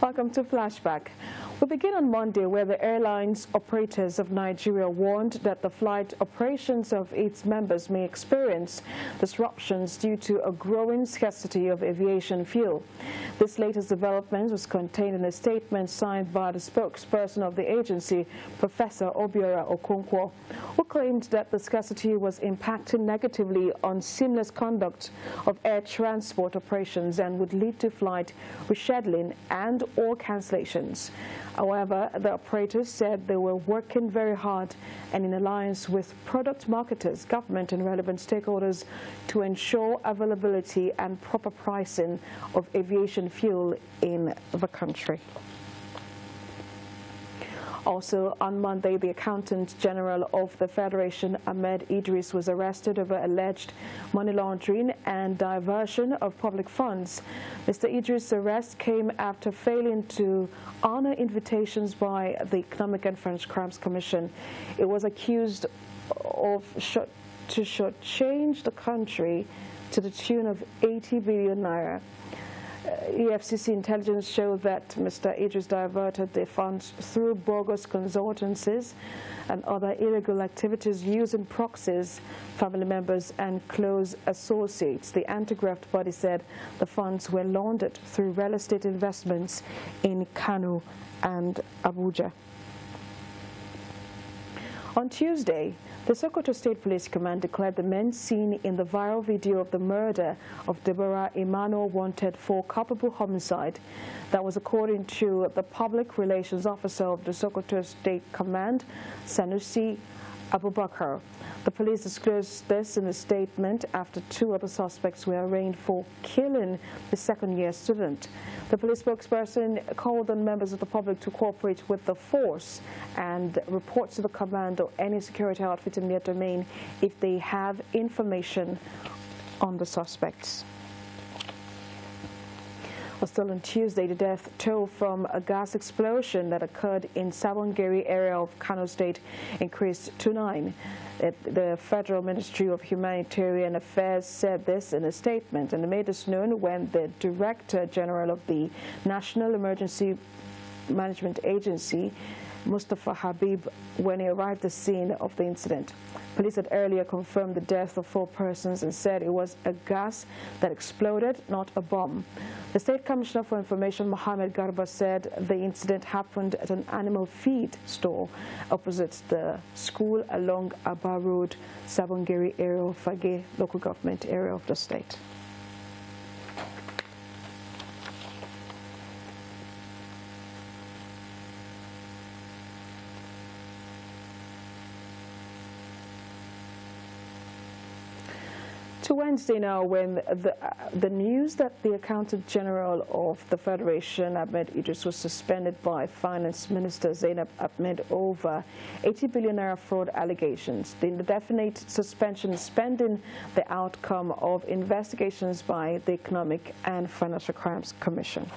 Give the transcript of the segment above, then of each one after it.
Welcome to Flashback. We begin on Monday, where the airlines operators of Nigeria warned that the flight operations of its members may experience disruptions due to a growing scarcity of aviation fuel. This latest development was contained in a statement signed by the spokesperson of the agency, Professor Obiora Okonkwo, who claimed that the scarcity was impacting negatively on seamless conduct of air transport operations and would lead to flight rescheduling and/or cancellations. However, the operators said they were working very hard and in alliance with product marketers, government and relevant stakeholders to ensure availability and proper pricing of aviation fuel in the country. Also, on Monday, the Accountant General of the Federation, Mohammed Idris, was arrested over alleged money laundering and diversion of public funds. Mr. Idris' arrest came after failing to honor invitations by the Economic and Financial Crimes Commission. It was accused of to shortchange the country to the tune of 80 billion naira. EFCC intelligence showed that Mr. Idris diverted the funds through bogus consultancies and other illegal activities using proxies, family members and close associates. The anti-graft body said the funds were laundered through real estate investments in Kano and Abuja. On Tuesday, the Sokoto State Police Command declared the men seen in the viral video of the murder of Deborah Emmanuel wanted for culpable homicide. That was according to the public relations officer of the Sokoto State Command, Sanusi Abubakar. The police disclosed this in a statement after two other suspects were arraigned for killing the second-year student. The police spokesperson called on members of the public to cooperate with the force and report to the command or any security outfit in their domain if they have information on the suspects. Still on Tuesday, the death toll from a gas explosion that occurred in Sabongeri area of Kano State increased to 9. The Federal Ministry of Humanitarian Affairs said this in a statement, and made this known when the Director General of the National Emergency Management Agency, Mustafa Habib, when he arrived at the scene of the incident. Police had earlier confirmed the death of 4 persons and said it was a gas that exploded, not a bomb. The State Commissioner for Information, Mohammed Garba, said the incident happened at an animal feed store opposite the school along Aba Road, Sabongeri area of Fage local government area of the state. To Wednesday now, when the news that the Accountant General of the Federation, Mohammed Idris, was suspended by Finance Minister Zainab Ahmed over 80 billion naira fraud allegations. The indefinite suspension is pending the outcome of investigations by the Economic and Financial Crimes Commission.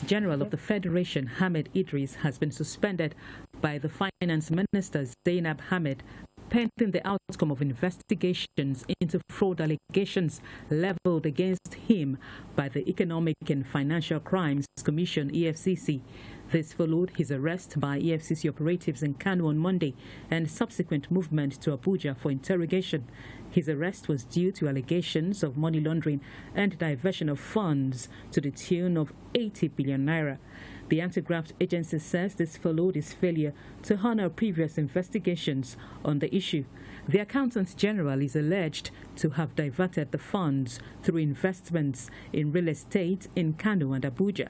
General of the Federation, Mohammed Idris, has been suspended by the Finance Minister Zainab Ahmed pending the outcome of investigations into fraud allegations leveled against him by the Economic and Financial Crimes Commission, EFCC. This followed his arrest by EFCC operatives in Kano on Monday and subsequent movement to Abuja for interrogation. His arrest was due to allegations of money laundering and diversion of funds to the tune of 80 billion naira. The anti-graft agency says this followed his failure to honor previous investigations on the issue. The Accountant General is alleged to have diverted the funds through investments in real estate in Kano and Abuja.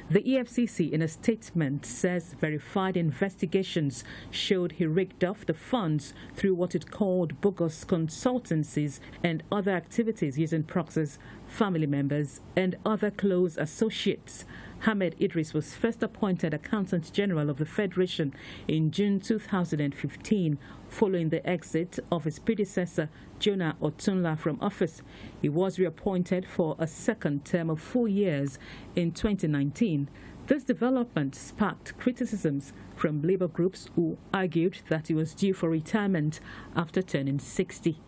The EFCC, in a statement, says verified investigations showed he rigged off the funds through what it called bogus consultancies and other activities using proxies, family members, and other close associates. Mohammed Idris was first appointed Accountant General of the Federation in June 2015, following the exit of his predecessor, Jonah Otunla, from office. He was reappointed for a second term of 4 years in 2019. This development sparked criticisms from labor groups who argued that he was due for retirement after turning 60.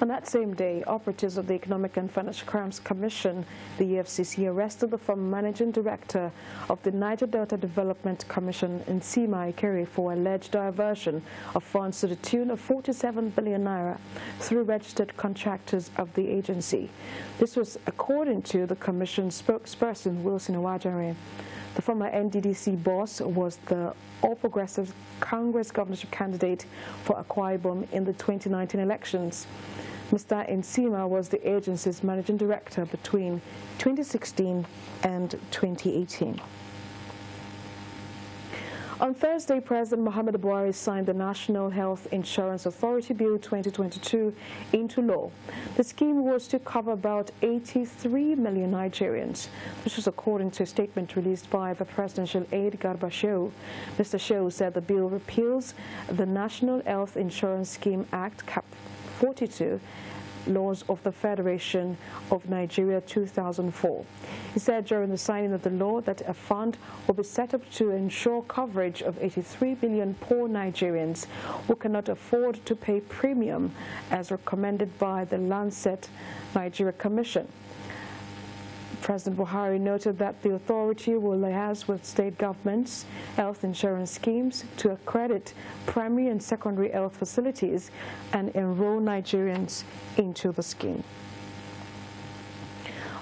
On that same day, operatives of the Economic and Financial Crimes Commission, the EFCC, arrested the former managing director of the Niger Delta Development Commission, Nsima Ikere, for alleged diversion of funds to the tune of 47 billion naira through registered contractors of the agency. This was according to the commission's spokesperson, Wilson Owajare. The former NDDC boss was the All Progressive Congress governorship candidate for Akwa Ibom in the 2019 elections. Mr. Nsima was the agency's managing director between 2016 and 2018. On Thursday, President Muhammad Idris signed the National Health Insurance Authority Bill 2022 into law. The scheme was to cover about 83 million Nigerians. This was according to a statement released by the presidential aide, Garba Shehu. Mr. Shehu said the bill repeals the National Health Insurance Scheme Act, Cap 42, laws of the Federation of Nigeria 2004. He said during the signing of the law that a fund will be set up to ensure coverage of 83 million poor Nigerians who cannot afford to pay premium as recommended by the Lancet Nigeria Commission. President Buhari noted that the authority will liaise with state governments' health insurance schemes to accredit primary and secondary health facilities and enroll Nigerians into the scheme.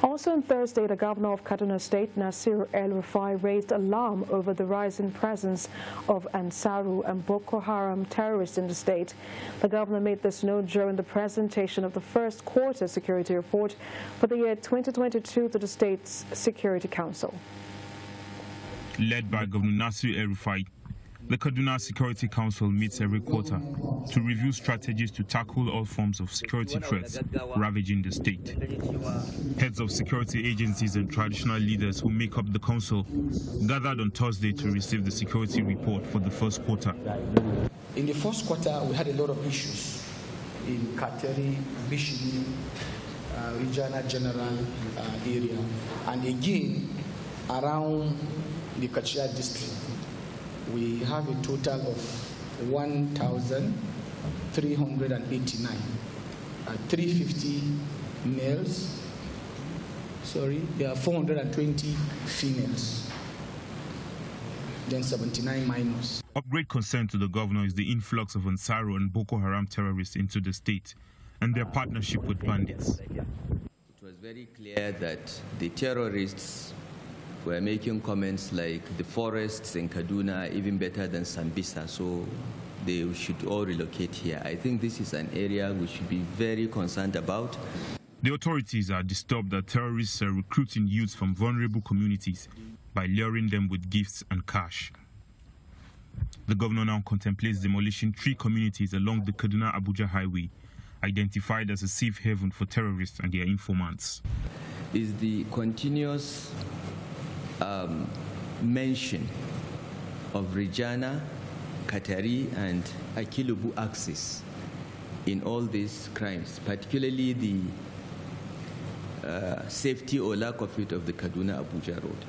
Also on Thursday, the governor of Kaduna State, Nasir El-Rufai, raised alarm over the rising presence of Ansaru and Boko Haram terrorists in the state. The governor made this known during the presentation of the first quarter security report for the year 2022 to the state's Security Council. Led by Governor Nasir El-Rufai, the Kaduna Security Council meets every quarter to review strategies to tackle all forms of security threats ravaging the state. Heads of security agencies and traditional leaders who make up the council gathered on Thursday to receive the security report for the first quarter. In the first quarter, we had a lot of issues in Kateri, Bishini, Regional General area, and again around the Kachia district. We have a total of 1,389, 350 males, 420 females, then 79 minors. Of great concern to the governor is the influx of Ansaru and Boko Haram terrorists into the state and their partnership with bandits. It was very clear that the terrorists were making comments like the forests in Kaduna are even better than Sambisa, so they should all relocate here. I think this is an area we should be very concerned about. The authorities are disturbed that terrorists are recruiting youths from vulnerable communities by luring them with gifts and cash. The governor now contemplates demolishing 3 communities along the Kaduna-Abuja highway, identified as a safe haven for terrorists and their informants. Is the continuous mention of Rijana, Katari, and Akilubu axis in all these crimes, particularly the safety or lack of it of the Kaduna-Abuja road.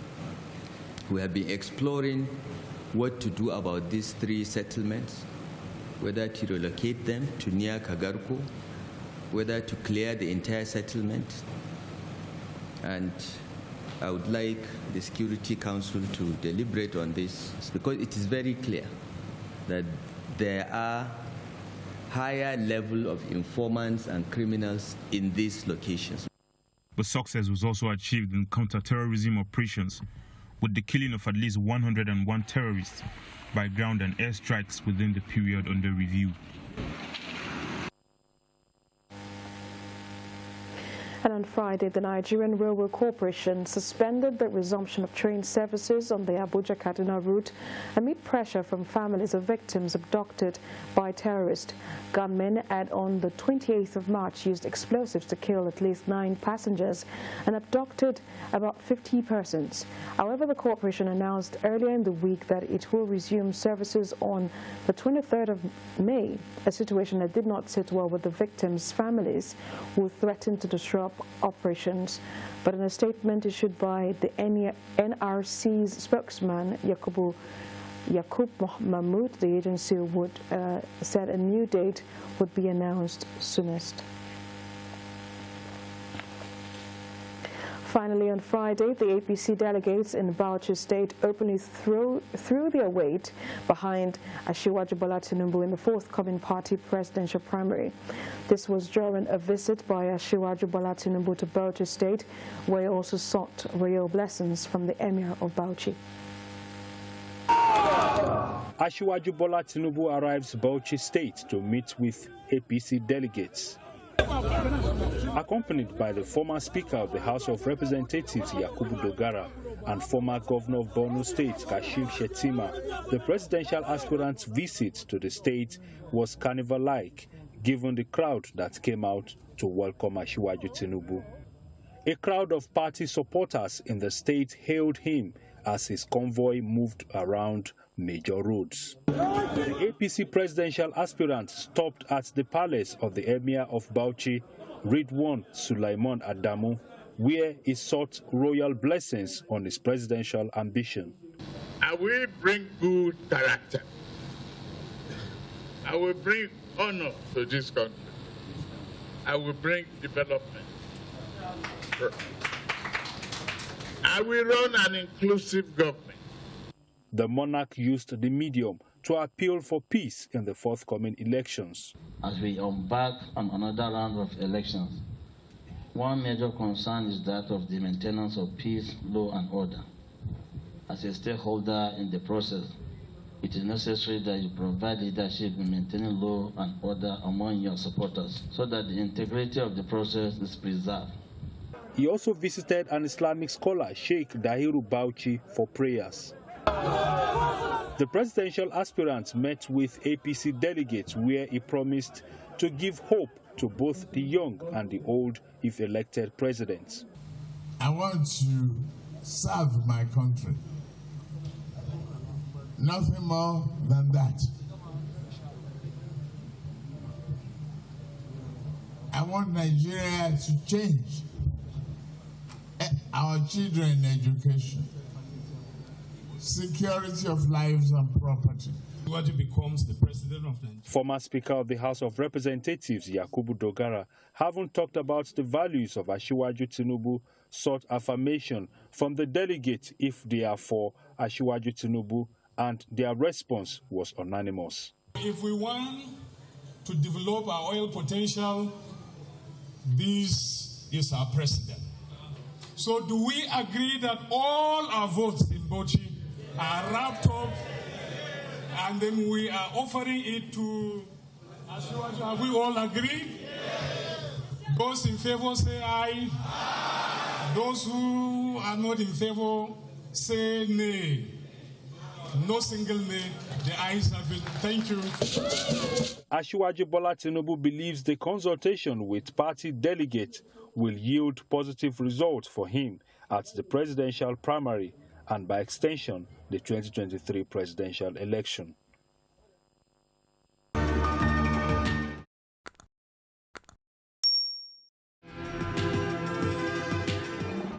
We have been exploring what to do about these 3 settlements, whether to relocate them to near Kagarko, whether to clear the entire settlement, and I would like the Security Council to deliberate on this because it is very clear that there are higher level of informants and criminals in these locations. But success was also achieved in counter-terrorism operations with the killing of at least 101 terrorists by ground and air strikes within the period under review. And on Friday, the Nigerian Railway Corporation suspended the resumption of train services on the Abuja-Kaduna route amid pressure from families of victims abducted by terrorists. Gunmen had on the 28th of March used explosives to kill at least 9 passengers and abducted about 50 persons. However, the corporation announced earlier in the week that it will resume services on the 23rd of May, a situation that did not sit well with the victims' families, who threatened to disrupt operations. But in a statement issued by the NRC's spokesman, Yakub Mahmoud, the agency said a new date would be announced soonest. Finally, on Friday, the APC delegates in Bauchi State openly threw their weight behind Asiwaju Bola Tinubu in the forthcoming party presidential primary. This was during a visit by Asiwaju Bola Tinubu to Bauchi State, where he also sought royal blessings from the Emir of Bauchi. Asiwaju Bola Tinubu arrives Bauchi State to meet with APC delegates. Accompanied by the former Speaker of the House of Representatives, Yakubu Dogara, and former Governor of Borno State, Kashim Shettima, the presidential aspirant's visit to the state was carnival-like, given the crowd that came out to welcome Asiwaju Tinubu. A crowd of party supporters in the state hailed him as his convoy moved around major roads. The APC presidential aspirant stopped at the palace of the Emir of Bauchi, Ridwan Sulaiman Adamu, where he sought royal blessings on his presidential ambition. I will bring good character. I will bring honor to this country. I will bring development. I will run an inclusive government. The monarch used the medium to appeal for peace in the forthcoming elections. As we embark on another round of elections, one major concern is that of the maintenance of peace, law and order. As a stakeholder in the process, it is necessary that you provide leadership in maintaining law and order among your supporters so that the integrity of the process is preserved. He also visited an Islamic scholar, Sheikh Dahiru Bauchi, for prayers. The presidential aspirant met with APC delegates where he promised to give hope to both the young and the old if elected president. I want to serve my country. Nothing more than that. I want Nigeria to change. Our children education, security of lives and property. Asiwaju becomes the president of Nigeria. Former Speaker of the House of Representatives, Yakubu Dogara, having talked about the values of Asiwaju Tinubu, sought affirmation from the delegates if they are for Asiwaju Tinubu, and their response was unanimous. If we want to develop our oil potential, this is our president. So do we agree that all our votes in Bauchi are wrapped up and then we are offering it to Asiwaju? Have we all agreed? Those in favor say aye. Those who are not in favor say nay. No single nay. The ayes have it. Thank you. Asiwaju Bola Tinubu believes the consultation with party delegates will yield positive results for him at the presidential primary and by extension the 2023 presidential election.